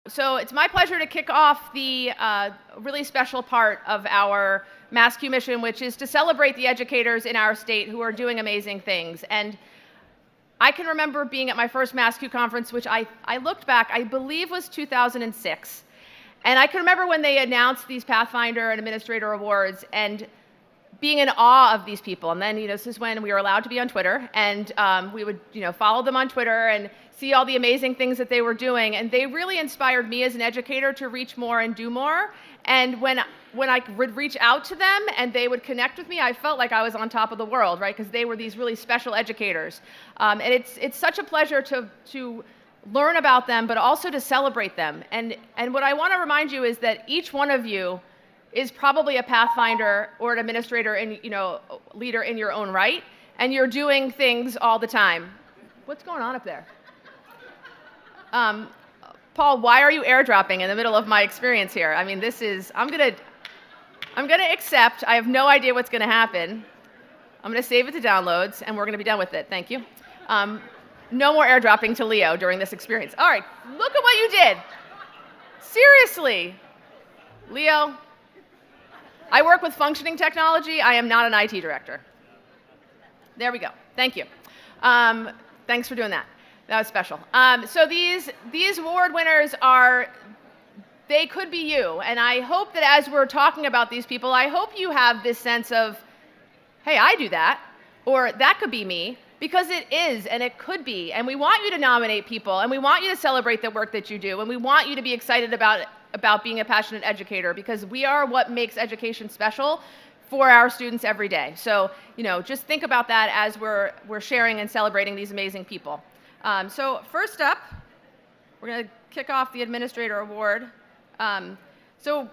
So it's my pleasure to kick off the really special part of our MassCUE mission, which is to celebrate the educators in our state who are doing amazing things. And I can remember being at my first MassCUE conference, which I looked back, I believe was 2006. And I can remember when they announced these Pathfinder and Administrator Awards and being in awe of these people. And then, this is when we were allowed to be on Twitter, and we would, follow them on Twitter and see all the amazing things that they were doing. And they really inspired me as an educator to reach more and do more. And when I would reach out to them and they would connect with me, I felt like I was on top of the world, right? Because they were these really special educators. And it's such a pleasure to learn about them, but also to celebrate them. And what I want to remind you is that each one of you is probably a Pathfinder or an administrator and leader in your own right, and you're doing things all the time. What's going on up there? Paul, why are you airdropping in the middle of my experience here? I mean, I'm gonna accept. I have no idea what's gonna happen. I'm gonna save it to downloads, and we're gonna be done with it. Thank you. No more airdropping to Leo during this experience. All right, look at what you did. Seriously, Leo. I work with functioning technology. I am not an IT director. There we go. Thank you. Thanks for doing that. That was special. So these award winners they could be you. And I hope that as we're talking about these people, I hope you have this sense of, hey, I do that, or that could be me, because it is and it could be. And we want you to nominate people, and we want you to celebrate the work that you do, and we want you to be excited about being a passionate educator, because we are what makes education special for our students every day. So, just think about that as we're sharing and celebrating these amazing people. So first up, we're going to kick off the Administrator Award. So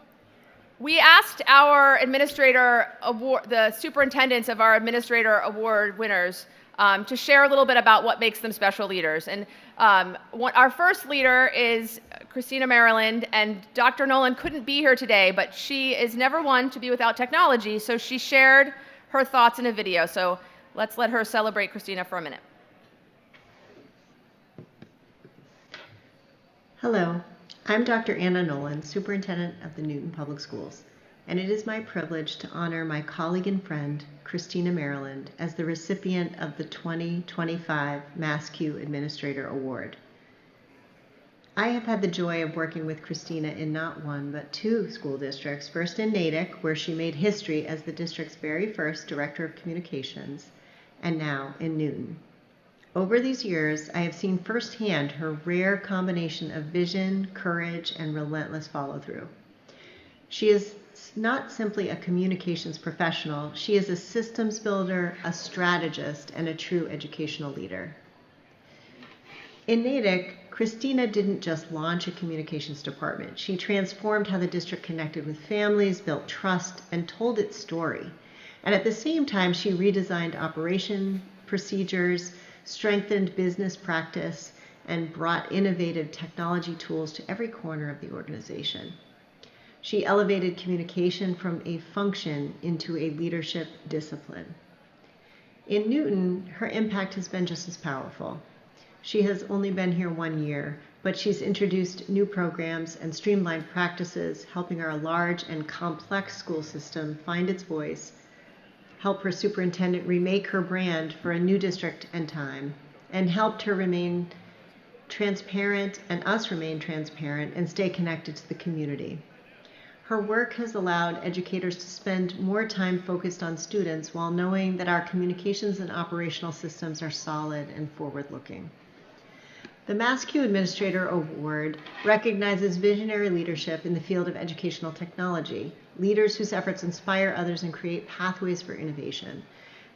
we asked our Administrator Award, the superintendents of our Administrator Award winners, to share a little bit about what makes them special leaders. And our first leader is Christina Maryland, and Dr. Nolan couldn't be here today, but she is never one to be without technology, so she shared her thoughts in a video. So let's let her celebrate Christina for a minute. Hello, I'm Dr. Anna Nolan, Superintendent of the Newton Public Schools, and it is my privilege to honor my colleague and friend, Christina Maryland, as the recipient of the 2025 MassCUE Administrator Award. I have had the joy of working with Christina in not one, but two school districts, first in Natick, where she made history as the district's very first Director of Communications, and now in Newton. Over these years, I have seen firsthand her rare combination of vision, courage, and relentless follow-through. She is not simply a communications professional, she is a systems builder, a strategist, and a true educational leader. In Natick, Christina didn't just launch a communications department. She transformed how the district connected with families, built trust, and told its story. And at the same time, she redesigned operation procedures, strengthened business practice, and brought innovative technology tools to every corner of the organization. She elevated communication from a function into a leadership discipline. In Newton, her impact has been just as powerful. She has only been here 1 year, but she's introduced new programs and streamlined practices, helping our large and complex school system find its voice, help her superintendent remake her brand for a new district and time, and helped her remain transparent and us remain transparent and stay connected to the community. Her work has allowed educators to spend more time focused on students while knowing that our communications and operational systems are solid and forward-looking. The MassCUE Administrator Award recognizes visionary leadership in the field of educational technology, leaders whose efforts inspire others and create pathways for innovation.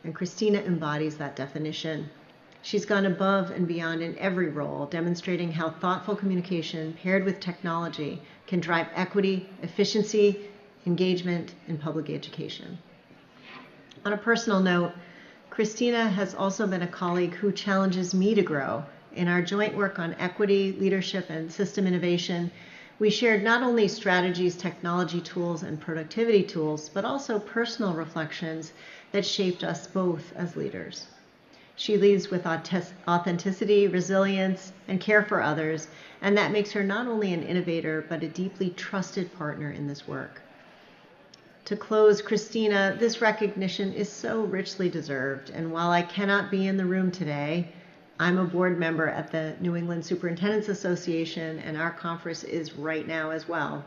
And Christina embodies that definition. She's gone above and beyond in every role, demonstrating how thoughtful communication paired with technology can drive equity, efficiency, engagement in public education. On a personal note, Christina has also been a colleague who challenges me to grow. In our joint work on equity, leadership, and system innovation, we shared not only strategies, technology tools, and productivity tools, but also personal reflections that shaped us both as leaders. She leads with authenticity, resilience, and care for others, and that makes her not only an innovator, but a deeply trusted partner in this work. To close, Christina, this recognition is so richly deserved, and while I cannot be in the room today, I'm a board member at the New England Superintendents Association, and our conference is right now as well.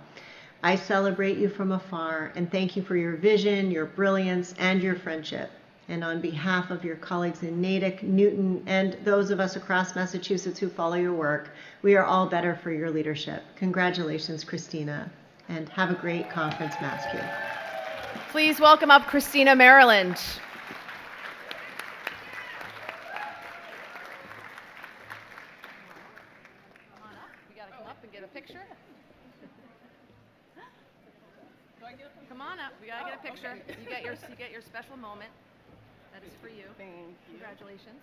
I celebrate you from afar and thank you for your vision, your brilliance, and your friendship. And on behalf of your colleagues in Natick, Newton, and those of us across Massachusetts who follow your work, we are all better for your leadership. Congratulations, Christina, and have a great conference, MassCUE. Please welcome up Christina Maryland. Come on up. You got to come up and get a picture. Come on up. We got to get a picture. You get your special moment. That is for you. Thank you. Congratulations.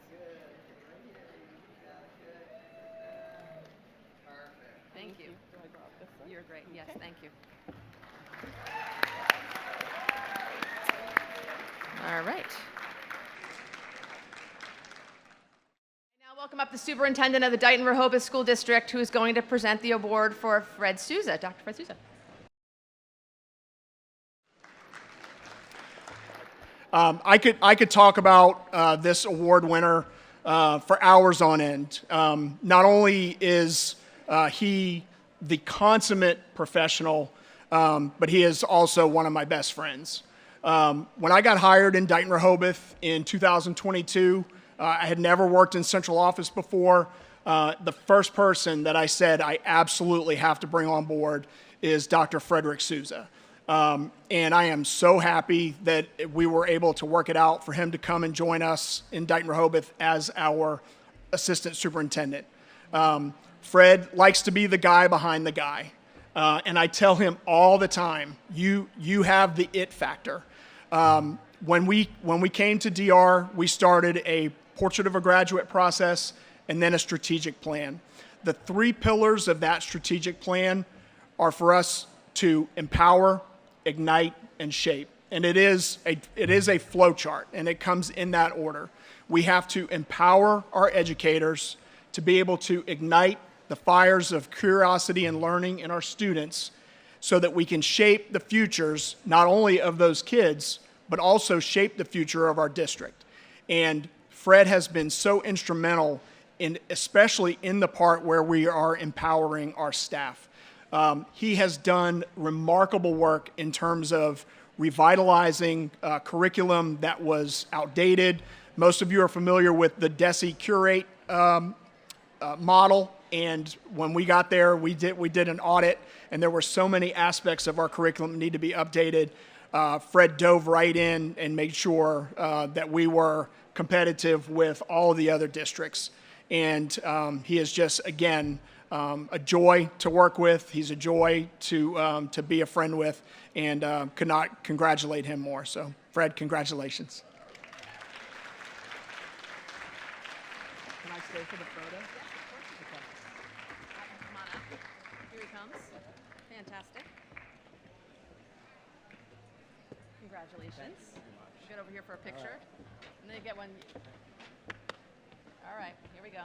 Thank you. Do I drop this one? You're great. Yes, thank you. All right. Now welcome up the superintendent of the Dighton-Rehoboth School District, who is going to present the award for Fred Souza. Dr. Fred Souza. I could talk about this award winner for hours on end. Not only is he the consummate professional, but he is also one of my best friends. When I got hired in Dighton-Rehoboth in 2022, I had never worked in central office before. The first person that I said I absolutely have to bring on board is Dr. Fredrick Souza. And I am so happy that we were able to work it out for him to come and join us in Dighton-Rehoboth as our assistant superintendent. Fred likes to be the guy behind the guy. And I tell him all the time, you have the it factor. When we came to DR, we started a portrait of a graduate process and then a strategic plan. The three pillars of that strategic plan are for us to empower, ignite, and shape. And it is a flow chart, and it comes in that order. We have to empower our educators to be able to ignite the fires of curiosity and learning in our students so that we can shape the futures not only of those kids, but also shape the future of our district. And Fred has been so instrumental especially in the part where we are empowering our staff. He has done remarkable work in terms of revitalizing curriculum that was outdated. Most of you are familiar with the DESE Curate model, and when we got there, we did an audit, and there were so many aspects of our curriculum that need to be updated. Fred dove right in and made sure that we were competitive with all of the other districts. And he is just, again, a joy to work with. He's a joy to be a friend with, and could not congratulate him more. So, Fred, congratulations. Can I stay for the photo? Come on up. Here he comes. Fantastic. Congratulations. Get over here for a picture. And then you get one. All right, here we go.